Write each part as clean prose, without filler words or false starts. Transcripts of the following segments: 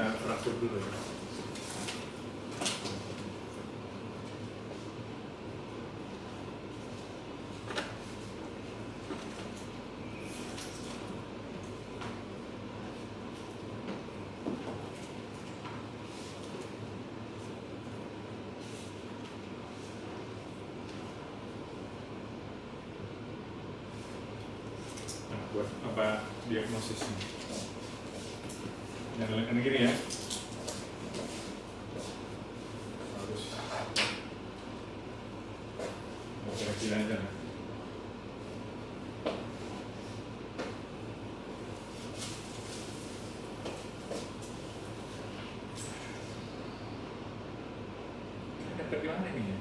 kita fraktur dulu ya. Buat apa diagnosisnya? Yang kanan kiri ya. Harus mau kira aja. Dapat di mana ini ya?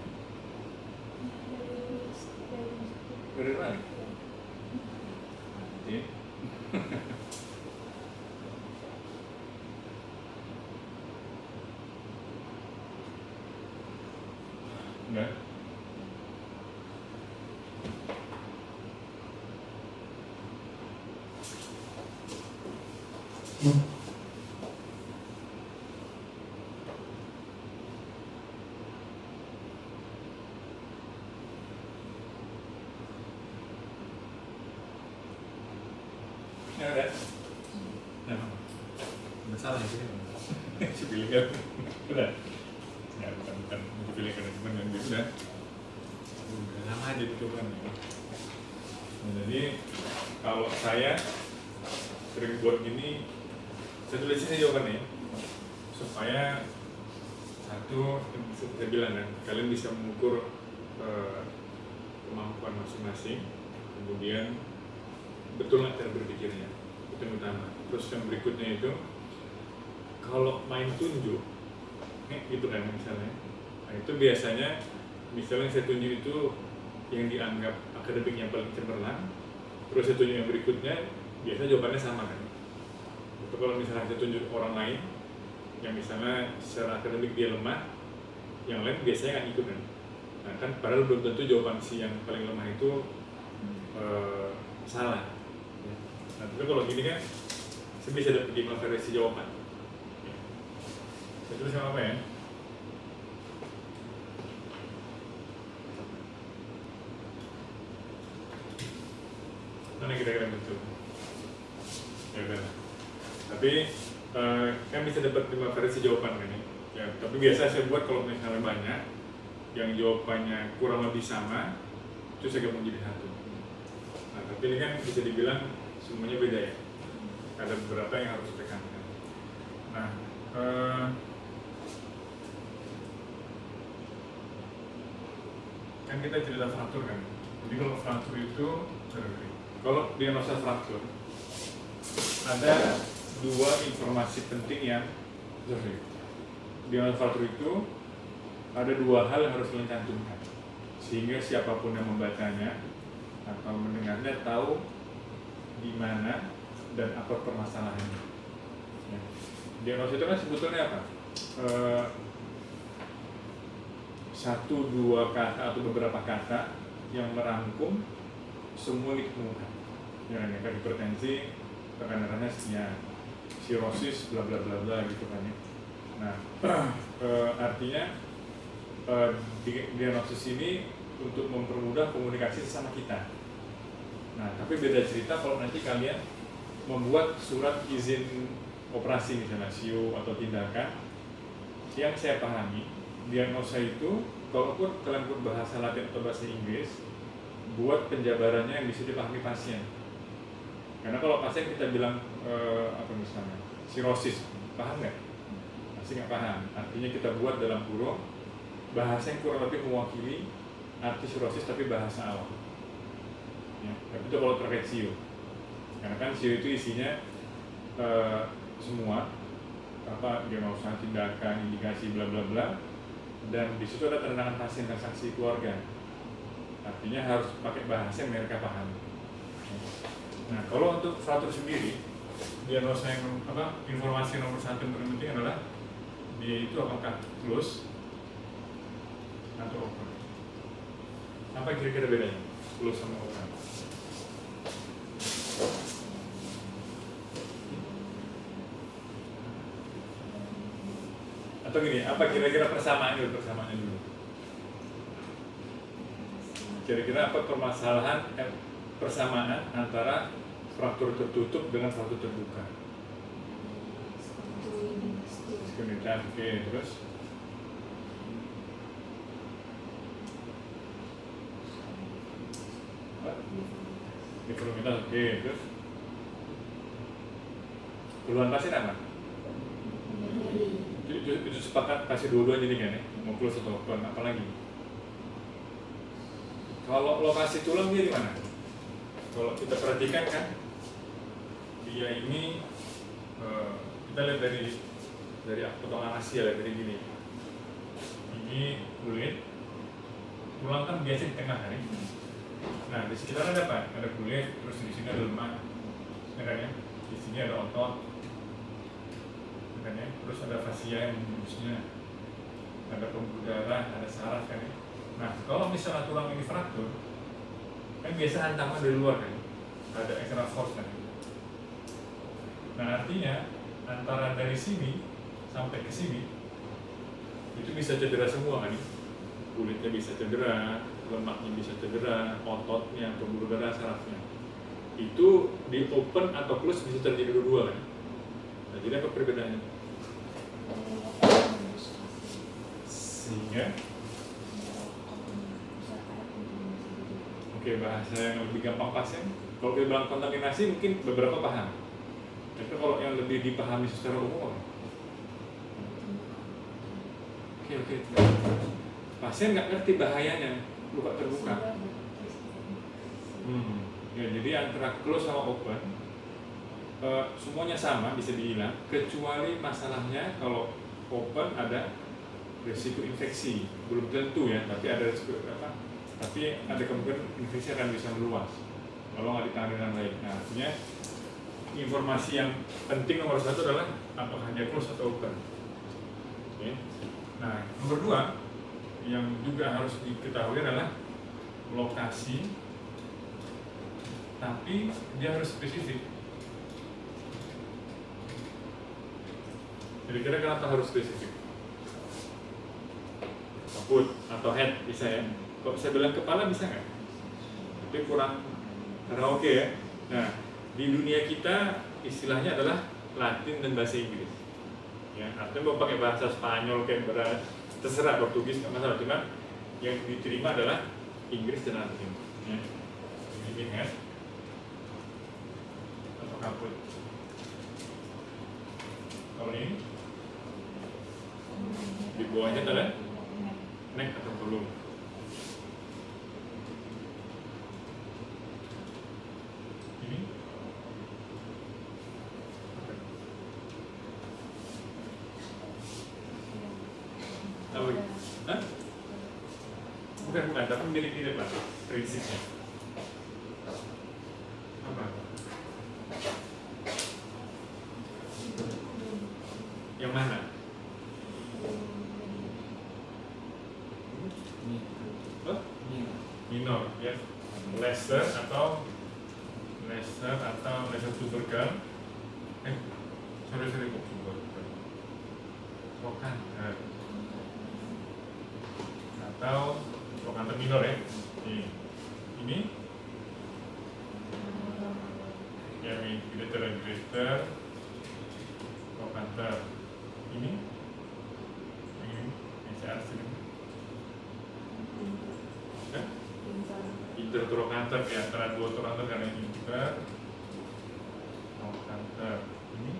Dari mana? Enggak. Ya ada. Nah, masalah ya sih. Pilih kan. Udah. Ya bukan dipilih karena cuma yang gitu udah lama aja itu kan. Nah, jadi kalau saya sering buat gini, saya tulis aja jawabannya supaya satu, saya bilang kan, kalian bisa mengukur kemampuan masing-masing, kemudian betul nggak cara berpikirnya, itu yang utama. Terus yang berikutnya itu, kalau main tunjuk gitu kan misalnya, nah itu biasanya misalnya saya tunjuk itu yang dianggap akademik yang paling cemerlang, terus saya tunjuk yang berikutnya biasanya jawabannya sama kan. Itu kalau misalnya saya tunjuk orang lain yang misalnya secara akademik dia lemah, yang lain biasanya nggak ikut kan. Nah kan padahal belum tentu jawaban si yang paling lemah itu salah. Nah tapi kalau gini kan saya bisa dapat variasi jawaban. Saya tulis sama apa ya? Mana kira-kira betul? Ya udah. Tapi kan bisa dapat 5 variasi jawaban kan ya. Ya, tapi biasa saya buat kalau misalnya banyak yang jawabannya kurang lebih sama, itu saya gabung jadi satu. Nah, tapi ini kan bisa dibilang semuanya beda ya. Ada beberapa yang harus ditekankan. Nah, kan kita cerita fraktur kan. Jadi kalau fraktur itu, kalau diagnosa fraktur ada 2 informasi penting yang diagnosa fraktur itu ada 2 hal yang harus kalian cantumkan sehingga siapapun yang membacanya atau mendengarnya tahu di mana dan apa permasalahannya. Ya. Diagnosa itu kan sebetulnya apa? 1-2 kata atau beberapa kata yang merangkum semua yang ditemukan. Ya, kayak hipertensi, tekanan darahnya sekian, sirosis, bla bla bla bla gitu kan ya. Nah, artinya diagnosis ini untuk mempermudah komunikasi sesama kita. Nah, tapi beda cerita kalau nanti kalian membuat surat izin operasi misalnya SIO atau tindakan yang saya pahami. Diagnosa itu, kalaupun kalian pun bahasa Latin atau bahasa Inggris, buat penjabarannya yang bisa dipahami pasien. Karena kalau pasien kita bilang apa misalnya sirosis, paham nggak? Pasti nggak paham. Artinya kita buat dalam kurung bahasa yang kurang lebih mewakili arti sirosis tapi bahasa awam. Ya, tapi itu kalau terkait SIO. Karena kan SIO itu isinya semua apa diagnosa, tindakan, indikasi, bla bla bla. Dan di situ ada keterangan pasien dan saksi keluarga. Artinya harus pakai bahasa yang mereka pahami. Nah, kalau untuk fraktur sendiri, diagnosa yang apa informasi nomor 1 yang paling penting adalah dia itu apakah close atau open. Apa kira-kira bedanya close sama open? Atau gini, apa kira-kira persamaannya dulu? Kira-kira apa persamaan antara struktur tertutup dengan struktur terbuka? Sekunitas, oke, terus? Uniformitas, oke, terus? Keluhan pasien apa? Itu sepakat kasih dua-duanya nih kan ya? Mau close atau open, apa lagi? Kalau lokasi tulang dia di mana? Kalau kita perhatikan kan, dia ini kita lihat dari potongan Asia ya, dari gini. Ini kulit, tulang kan biasa di tengah kan? Nah di sekitar ada apa? Ada kulit, terus di sini ada lemak, ya kan ya? Di sini ada otot, ya kan ya? Terus ada fascia yang membungkusnya, ada pembuluh darah, ada saraf kan ya? Nah kalau misalnya tulang ini fraktur, kan biasa hantaman dari luar kan, ada external force kan. Nah artinya antara dari sini sampai ke sini itu bisa cedera semua kan, kulitnya bisa cedera, lemaknya bisa cedera, ototnya, pembuluh darah, sarafnya. Itu di open atau close bisa terjadi dua-dua kan. Nah jadi apa perbedaannya? Sehingga oke, bahasa yang lebih gampang pasien. Kalau kita bilang kontaminasi mungkin beberapa paham. Tapi kalau yang lebih dipahami secara umum, oke. Pasien nggak ngerti bahayanya luka terbuka. Ya, jadi antara close sama open semuanya sama bisa dihilang, kecuali masalahnya kalau open ada risiko infeksi, belum tentu ya, tapi ada risiko apa? Tapi ada kemungkinan infeksi akan bisa meluas kalau nggak ditangani dengan baik. Nah, artinya informasi yang penting nomor satu adalah apakah dia close atau open. Oke. Nah, nomor dua yang juga harus diketahui adalah lokasi, tapi dia harus spesifik. Jadi kira kenapa harus spesifik? Foot atau head bisa ya. Kalau saya bilang kepala bisa nggak? Tapi kurang karena oke ya. Nah, di dunia kita istilahnya adalah Latin dan bahasa Inggris. Ya, artinya mau pakai bahasa Spanyol kayak berat, terserah Portugis nggak masalah. Cuma yang diterima adalah Inggris dan Latin. Ya. Ini head atau kaput. Kalau ini di bawahnya adalah neck atau belum. Ini apa? Hah? Bukan, tapi mirip-mirip lah prinsipnya. Apa? Yang mana? Minor ya, lesser atau tubercle, sorry kok tubercle, trochanter atau trochanter minor ya. Ini ya, greater and greater trochanter. Ini intertrochanter ya, antara dua trochanter karena intertrochanter. Ini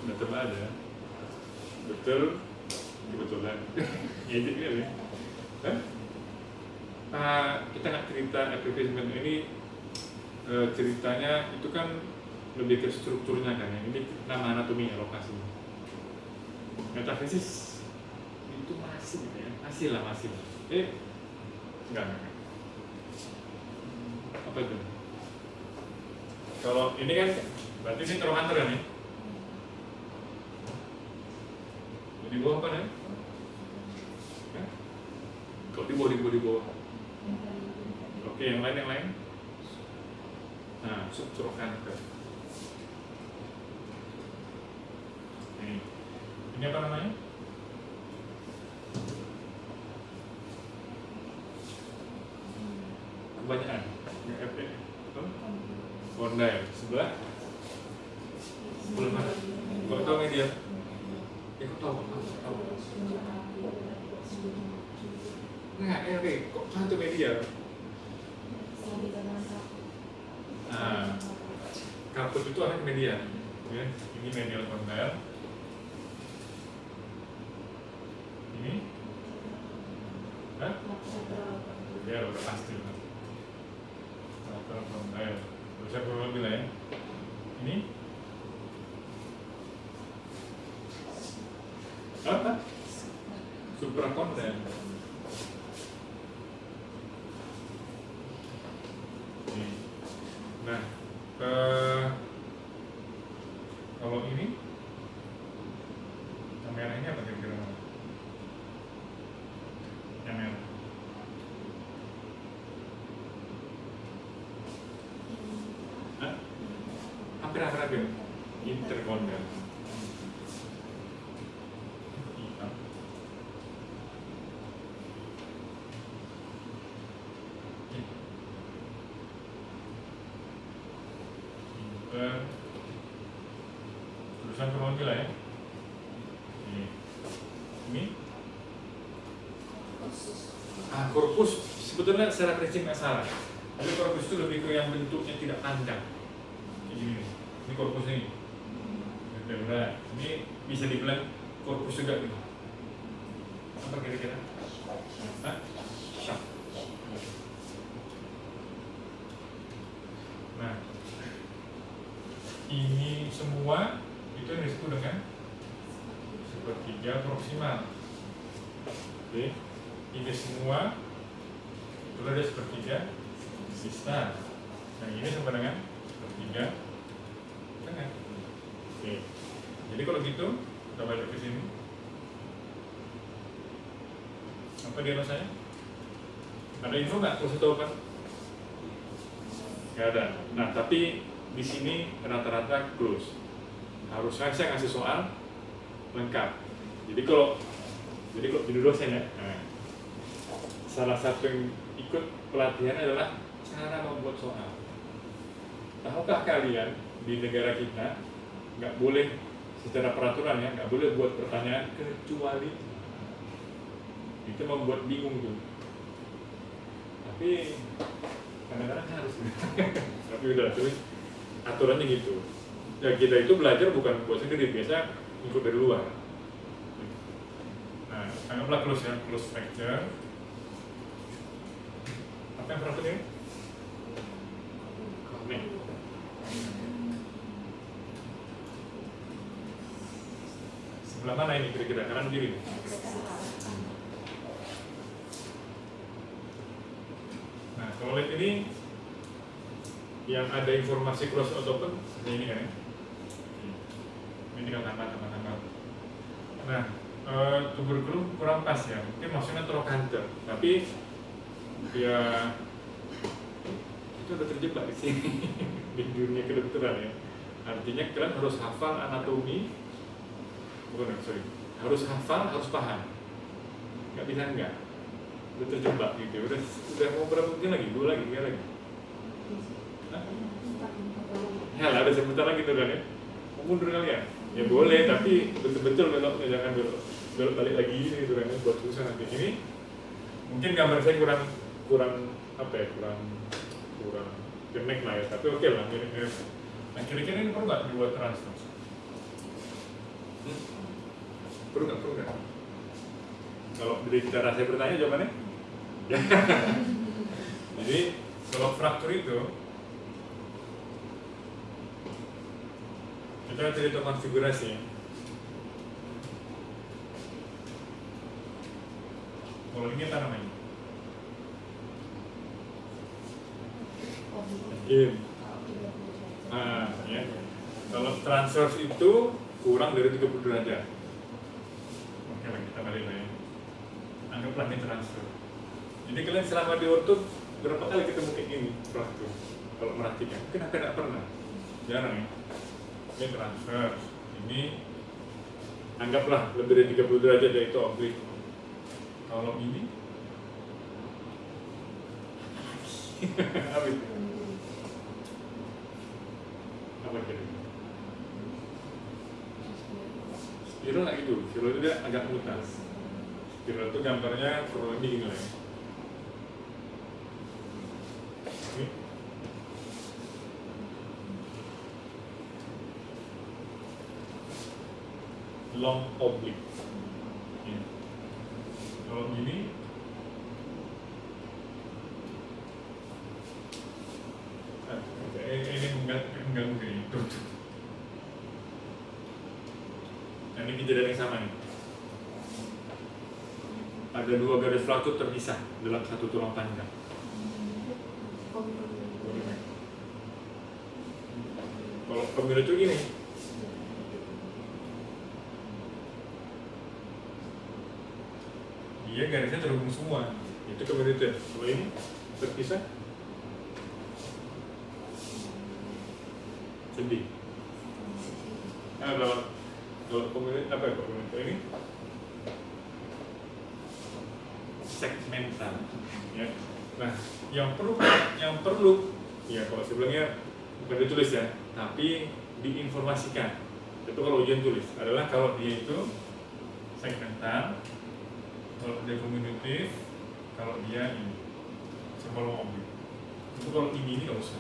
udah tebal ya, kebetulan ini ya. Kita nggak cerita advertisement ini, ceritanya itu kan lebih ke strukturnya kan ya. Ini nama anatomi ya, lokasi. Metafisis itu masih gitu ya, masih. Enggak. Apa itu? Kalau ini kan berarti ini trochanter kan ya? Di bawah apa nih? Kalau di bawah. Oke, yang lain. Nah, subtrochanter. Ini apa namanya? Kebanyakan. Condyle. Sebelah mana? Kau tahu media? Ya kau tahu. Nah, oke. Kok satu media? Nah, karpet itu anak media. Ya, ini medial condyle. Ini? Hah? Ya, udah pasti. Lateral condyle. Bisa kurang lebih lah ya. Ini? Apa? Supracondyle. Nah, kalau ini yang merah ini apa kira-kira? Yang merah. Hah? Hampir intercondyle. Tulisan kronologi lah ya. Ini korpus sebetulnya secara prinsip nggak salah. Jadi korpus itu lebih ke yang bentuknya tidak panjang. Ini korpus ini. Udah, ini bisa dibilang korpus juga gitu. Apa kira-kira? Shaft. Nah, ini semua itu yang disebut dengan sepertiga proksimal. Oke, ini semua itu ada sepertiga distal. Nah, ini sama dengan sepertiga tengah. Oke, jadi kalau gitu kita balik ke sini. Apa diagnosanya? Ada info nggak? Terus tahu kan? Nggak ada. Nah, tapi di sini rata-rata close. Harusnya saya ngasih soal lengkap. Jadi kalau jadi dosen ya, nah, salah satu yang ikut pelatihan adalah cara membuat soal. Tahukah kalian di negara kita nggak boleh secara peraturan ya, nggak boleh buat pertanyaan kecuali itu membuat bingung tuh. Tapi kadang-kadang harus. Tapi udah terus aturannya gitu. Ya kita itu belajar bukan buat sendiri, biasa ikut dari luar. Nah, anggaplah close ya, close fracture. Apa yang fracture ini? Nih. Sebelah mana ini kira-kira? Kanan kiri? Nah, kalau lihat ini yang ada informasi cross out open ini kan ya? Ini tinggal tambah. Nah, tuberkulum kurang pas ya, mungkin maksudnya trochanter, tapi ya itu udah terjebak di sini di dunia kedokteran ya. Artinya kalian harus hafal anatomi, harus hafal, harus paham. Nggak bisa enggak, udah terjebak gitu. Udah mau berapa mungkin lagi? 2 lagi, 3 lagi. Ya lah, ada sebentar lagi tuh kan ya. Mau mundur kalian? Ya boleh, tapi betul-betul beloknya jangan belok balik lagi ini gitu kan, buat susah nanti. Ini mungkin gambar saya kurang apa ya, kurang connect lah ya, tapi oke lah, mirip-mirip. Nah, kira-kira ini perlu nggak dibuat transfer? Perlu nggak? Kalau dari cara saya bertanya jawabannya? Ya. Jadi kalau fraktur itu kita cerita konfigurasi. Kalau ini apa namanya? Nah, ya. Kalau transverse itu kurang dari 30 derajat. Oke lah, kita balik lagi. Anggaplah ini transfer. Jadi kalian selama di ortho berapa kali ketemu kayak gini fraktur? Kalau merhatikan, kenapa tidak pernah? Jarang ya. Ini transverse, ini Anggaplah lebih dari 30 derajat yaitu oblik. Kalau ini apa itu? Apa kira-kira? Spiral nggak gitu, spiral itu dia agak mutar. Spiral itu gambarnya kurang lebih gini lah ya. Ini long oblique. Ini. Kalau gini ini mengganggu ini. Nah, ini kejadian yang sama nih. Ada dua garis fraktur terpisah dalam satu tulang panjang. Kalau pemilu itu gini, dia garisnya terhubung semua. Itu pemilu itu. Kalau ini terpisah, sedih. Nah, kalau pemilu apa ya? Pemilu ini segmental, ya. Nah, yang perlu, ya kalau sebelumnya bukan ditulis ya, tapi diinformasikan. Itu kalau ujian tulis adalah kalau dia itu segmental, kalau dia komunitif, kalau dia ini simbol oblik. Itu kalau ini nggak usah.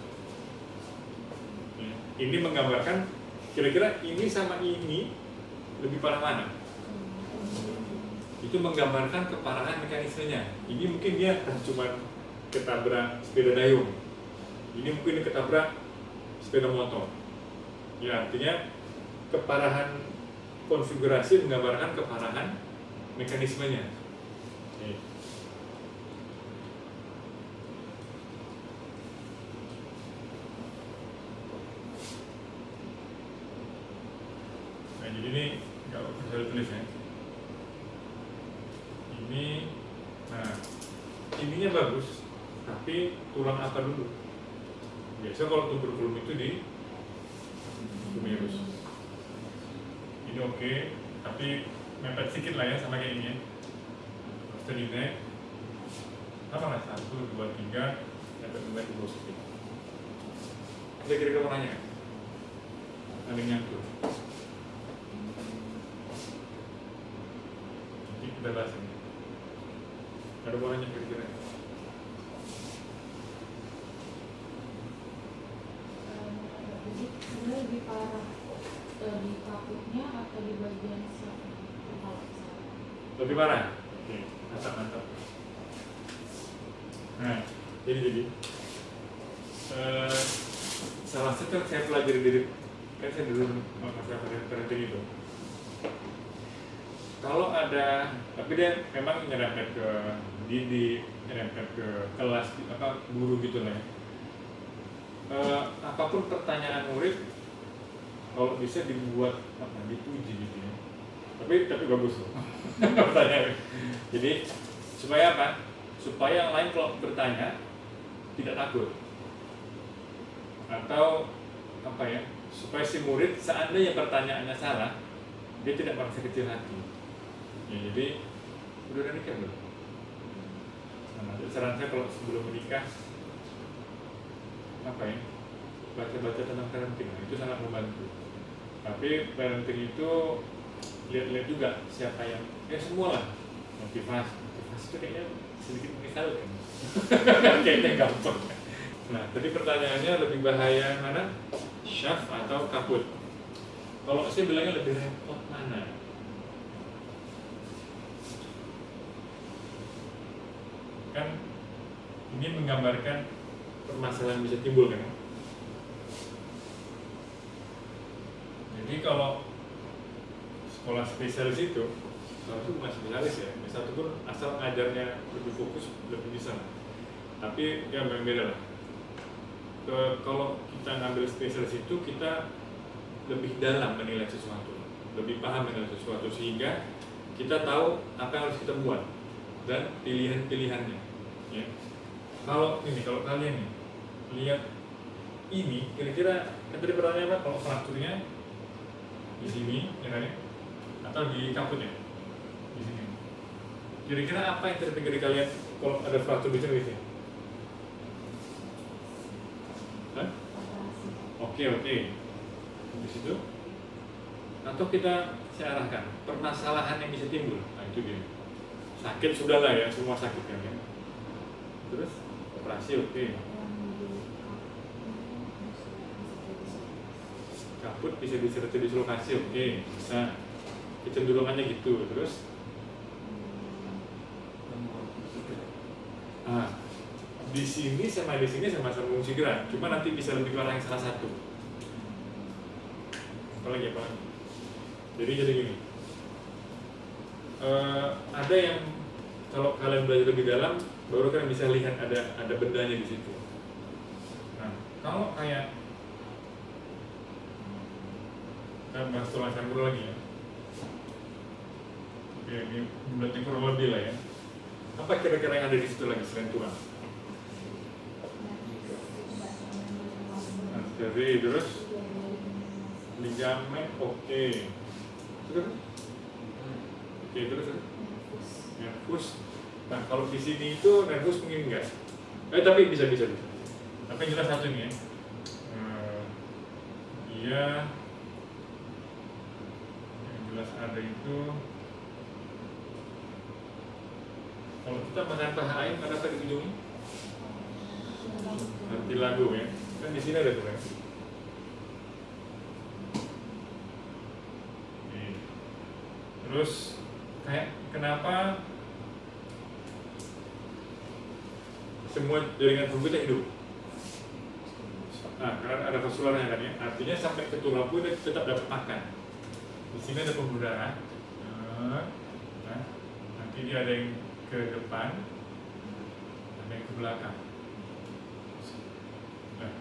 Ya. Ini menggambarkan kira-kira ini sama ini lebih parah mana? Itu menggambarkan keparahan mekanismenya. Ini mungkin dia cuma ketabrak sepeda dayung, ini mungkin ketabrak sepeda motor. Ya, artinya keparahan konfigurasi menggambarkan keparahan mekanismenya. Nah, jadi ini kalau bisa ditulis ya. Ini, nah, ininya bagus, tapi tulang apa dulu? Biasa kalau tuberkulum itu di humerus. Ini oke, tapi mepet sedikit lah ya sama kayak ini ya. Terus ini apa lah, 1, 2, 3, mepet ke bawah sedikit. Ada kira-kira mau nanya? Ada yang nyangkut? Nanti kita bahas ini. Ada mau nanya kira-kira? Sebenarnya lebih parah di kapuknya atau di bagian kepala? Lebih parah? Oke, mantap. Nah, jadi salah satu yang saya pelajari dari, kan saya dulu masalah parenting itu. Kalau ada, tapi dia memang nyerempet ke didik, nyerempet ke kelas, apa guru gitu lah ya. Apapun pertanyaan murid, kalau bisa dibuat apa, dipuji gitu ya. Tapi bagus loh pertanyaan. Jadi supaya apa? Supaya yang lain kalau bertanya tidak takut, atau apa ya? Supaya si murid seandainya pertanyaannya salah, dia tidak merasa kecil hati. Ya, jadi udah nikah belum? Nah, saran saya kalau sebelum menikah apa ya, baca-baca tentang parenting, itu sangat membantu. Tapi parenting itu lihat-lihat juga siapa yang, ya semua lah, motivasi itu kayaknya sedikit misalkan kayaknya gampang. Nah, tadi pertanyaannya lebih bahaya mana? Syaf atau kaput? Kalau saya bilangnya lebih repot mana? Kan ini menggambarkan permasalahan bisa timbul kan. Jadi kalau sekolah spesialis itu bukan spesialis ya, satu pun asal ngajarnya lebih fokus lebih bisa. Tapi ya memang beda lah. Kalau kita ngambil spesialis itu kita lebih dalam menilai sesuatu, lebih paham menilai sesuatu, sehingga kita tahu apa yang harus kita buat dan pilihan-pilihannya. Ya. Kalau kalian nih lihat ini, kira-kira kan tadi pertanyaannya apa? Kalau frakturnya di sini, ya kan? atau di kaput ya, di sini. Kira-kira apa yang terpikir di kalian kalau ada fraktur di sini? Hah? Oke. Di situ. Atau saya arahkan permasalahan yang bisa timbul. Nah itu dia. Sakit sudahlah ya, semua sakit kan ya. Terus operasi oke. Kaput bisa dislokasi oke, bisa. Kecenderungannya gitu. Terus di sini sama-sama fungsi gerak, cuma nanti bisa lebih ke arah yang salah satu. Apalagi. Jadi gini, ada yang kalau kalian belajar lebih dalam, baru kalian bisa lihat ada bendanya di situ. Nah, kalau kayak kita bahas tulang sanggur lagi ya. Oke, ini berarti kurang lebih lah ya. Apa kira-kira yang ada di situ lagi selain tulang? Arteri, terus ligamen, oke. Terus nervus. Nah, kalau di sini itu nervus mungkin enggak. Tapi bisa. Tapi yang jelas satu nih ya. Iya. Yang jelas ada itu. Kalau kita makan pahain, ada apa di ujungnya? Nanti lagu ya. Kan di sini ada tuh kan. Terus kayak kenapa semua jaringan tubuh kita hidup? Nah, karena ada vaskularnya kan ya. Artinya sampai ke tulang pun dia tetap dapat makan. Di sini ada pembuluh darah. Nah, nanti dia ada yang ke depan, ada yang ke belakang. Nah,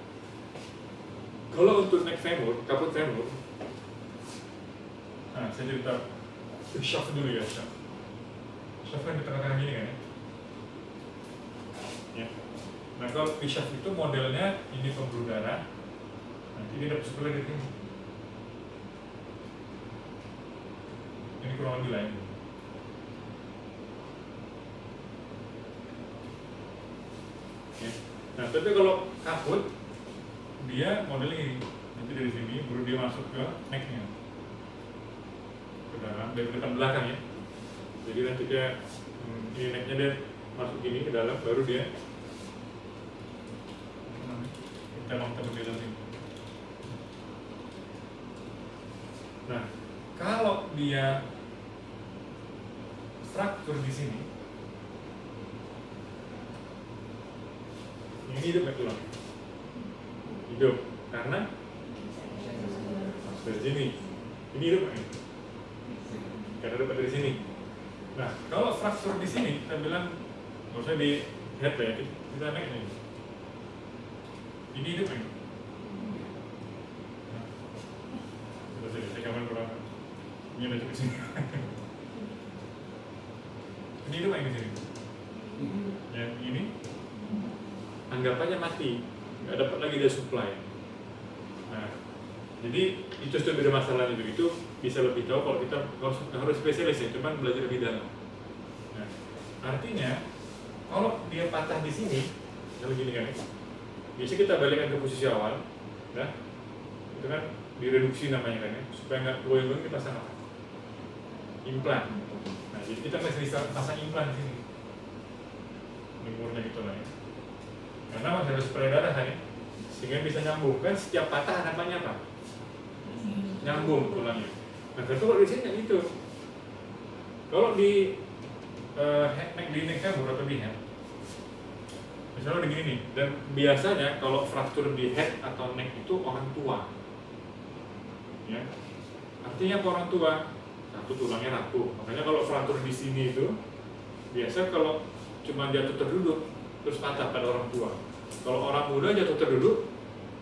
kalau untuk neck femur, kaput femur, nah saya cerita shaft dulu ya, shaft kan di tengah-tengah gini kan ya. Nah kalau shaft itu modelnya ini pembuluh darah, nanti dia dapat sebelah dari sini. Ini kurang lebih lain. Ya. Nah tapi kalau kaput dia modelnya ini, nanti dari sini baru dia masuk ke necknya. Dalam dari depan belakang ya, jadi nanti dia ini necknya dia masuk gini ke dalam, baru dia kita di dalam ini. Nah kalau dia fraktur di sini, ini hidup nggak tulang? Hidup, karena dari sini ini hidup nggak? Karena dapat dari sini. Nah, kalau fraktur di sini, kita bilang, nggak usah di head ya, kita naik ini. Ini hidup kan? Nah, saya kapan kurang. Ini ada di sini. Ini hidup kan di sini? Yang ini, anggapannya mati, nggak dapat lagi dia supply. Nah, jadi itu sudah beda masalahnya begitu. Bisa lebih tahu kalau kita harus spesialis ya, cuman belajar lebih dalam. Nah, artinya kalau dia patah di sini, kalau gini kan, biasanya kita balikkan ke posisi awal, nah, itu kan direduksi namanya kan ya, supaya nggak goyang-goyang kita pasang apa? Implan. Nah, jadi kita masih bisa pasang implan di sini, umurnya gitu lah ya. Karena masih harus supaya darah kan ya, sehingga bisa nyambung kan setiap patah namanya apa? Nyambung tulangnya. Nah, tentu kalau di sini itu, kalau di neck femur atau di head, misalnya begini nih, dan biasanya kalau fraktur di head atau neck itu orang tua, ya, artinya apa orang tua? Satu tulangnya rapuh, makanya kalau fraktur di sini itu, biasa kalau cuma jatuh terduduk, terus patah pada orang tua. Kalau orang muda jatuh terduduk,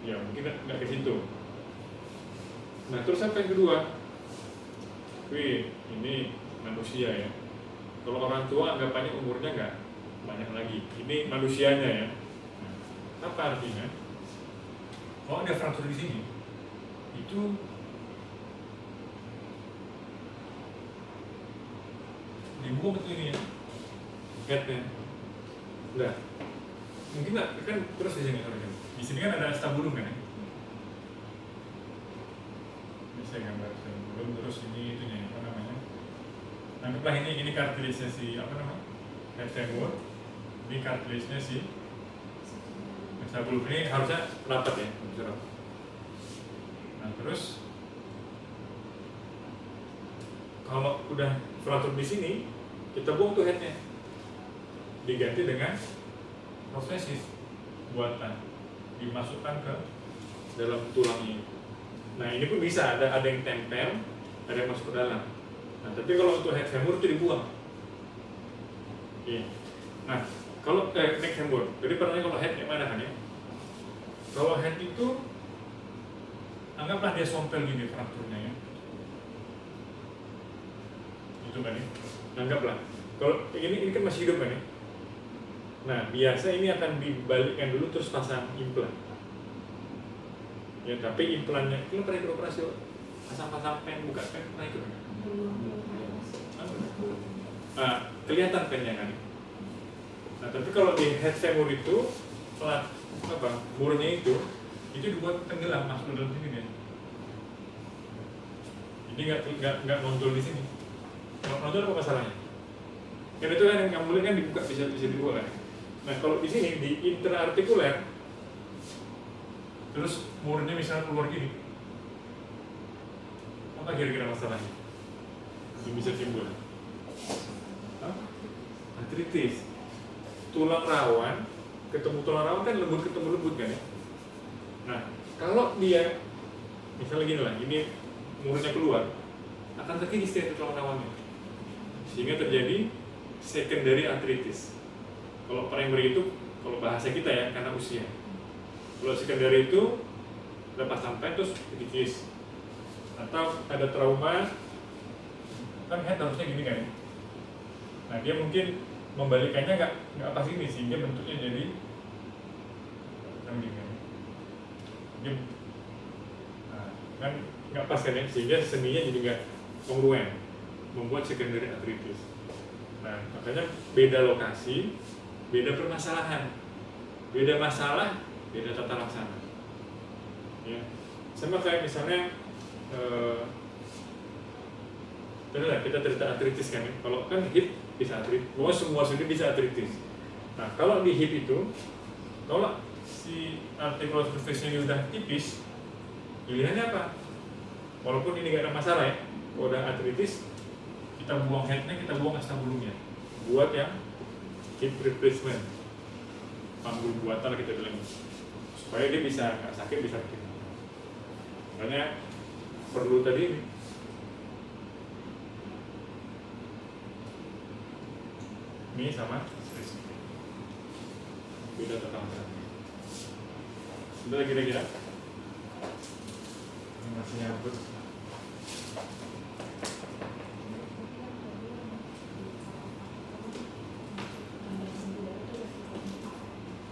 ya mungkin nggak ke situ. Nah, terus apa yang kedua? Wih, ini manusia ya. Kalau orang tua anggapannya umurnya nggak banyak lagi. Ini manusianya ya. Nah, apa artinya? Kalau ada fraktur di sini, itu buang itu ini ya, headnya. Udah. Mungkin nggak kan terus di sini kan. Di sini kan ada acetabulum kan ya. Bisa gambar acetabulum terus ini itunya apa namanya? Anggaplah ini cartilage-nya si apa namanya? Head femur. Ini cartilage-nya si acetabulum. Ini harusnya rapat ya, bisa rapat. Nah terus kalau udah fraktur di sini, kita buang tuh headnya, diganti dengan prostesis buatan, dimasukkan ke dalam tulangnya. Nah ini pun bisa ada yang tempel, ada yang masuk ke dalam. Nah tapi kalau untuk head femur itu dibuang. Iya. Nah kalau neck femur, jadi pertanyaannya kalau head yang mana kan ya? Kalau head itu anggaplah dia sompel gini frakturnya ya. Itu kan ya. Anggaplah. Kalau ini kan masih hidup kan ya. Nah, biasa ini akan dibalikkan dulu terus pasang implan. Ya, tapi implannya itu pernah ikut operasi pasang pen, buka pen, pernah ikut kan? Kelihatan pennya kan. Nah, tapi kalau di head femur itu pelat murnya itu dibuat tenggelam masuk dalam sini ya. Ini nggak nonjol di sini. Kalau nonjol apa masalahnya? Kan itu kan yang boleh kan dibuka bisa dibuka kan. Nah kalau di sini di intraartikuler, terus murnya misalnya keluar gini, apa kira-kira masalahnya? Yang bisa timbul? Artritis. Tulang rawan ketemu tulang rawan kan lembut ketemu lembut kan ya. Nah kalau dia misalnya gini lah, ini murnya keluar, akan terkikis dia tulang rawannya, sehingga terjadi secondary arthritis. Kalau primary itu, kalau bahasa kita ya, karena usia. Kalau secondary itu lepas sampai terus terkikis, atau ada trauma, kan head harusnya gini kan? Nah dia mungkin membalikannya nggak pas ini, sehingga bentuknya jadi gini kan? Dia, nah, kan nggak pas kan ya, sehingga seninya jadi nggak kongruen, membuat secondary arthritis. Nah, makanya beda lokasi, beda permasalahan, beda masalah, beda tata laksana. Ya, sama kayak misalnya, kita cerita artritis kan, kalau kan hip bisa artritis, semua sendi bisa artritis. Nah, kalau di hip itu, kalau si articular surface ini udah tipis, pilihannya apa? Walaupun ini nggak ada masalah ya, kalau udah artritis, kita buang headnya, kita buang acetabulumnya, buat yang hip replacement, panggul buatan kita bilang, supaya dia bisa nggak sakit, bisa sakit. Makanya perlu tadi ini sama spesifik, beda tata laksana. Sudah kira-kira ini masih nyambut.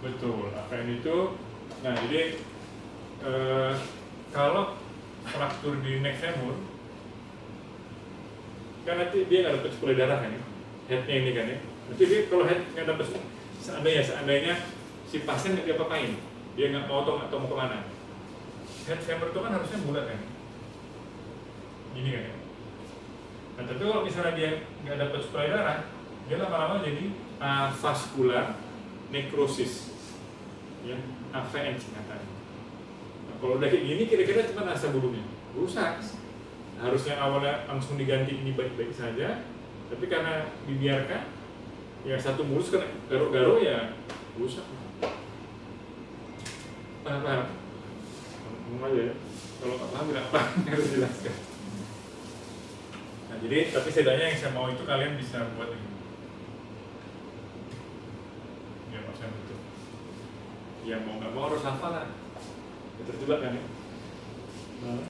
Betul, AVN itu, nah jadi kalau fraktur di neck femur, kan nanti dia nggak dapat suplai darah kan ya, headnya ini kan ya, nanti dia kalau head nggak dapat, seandainya si pasien nggak diapa-apain, dia nggak mau atau mau kemana, head femur itu kan harusnya bulat kan, gini kan ya. Nah tapi kalau misalnya dia nggak dapat suplai darah, dia lama-lama jadi avascular necrosis. Ya, AVN singkatannya. Nah, kalau udah kayak gini kira-kira cuma acetabulumnya rusak. Harusnya awalnya langsung diganti ini baik-baik saja, tapi karena dibiarkan, ya satu mulus kena garuk-garuk ya rusak. Paham? Ngomong aja ya. Kalau nggak paham nggak paham harus jelaskan. Nah jadi tapi setidaknya yang saya mau itu kalian bisa buat ini. Ya maksudnya betul. Yang mau nggak mau harus hafal lah, terjebak kan ya.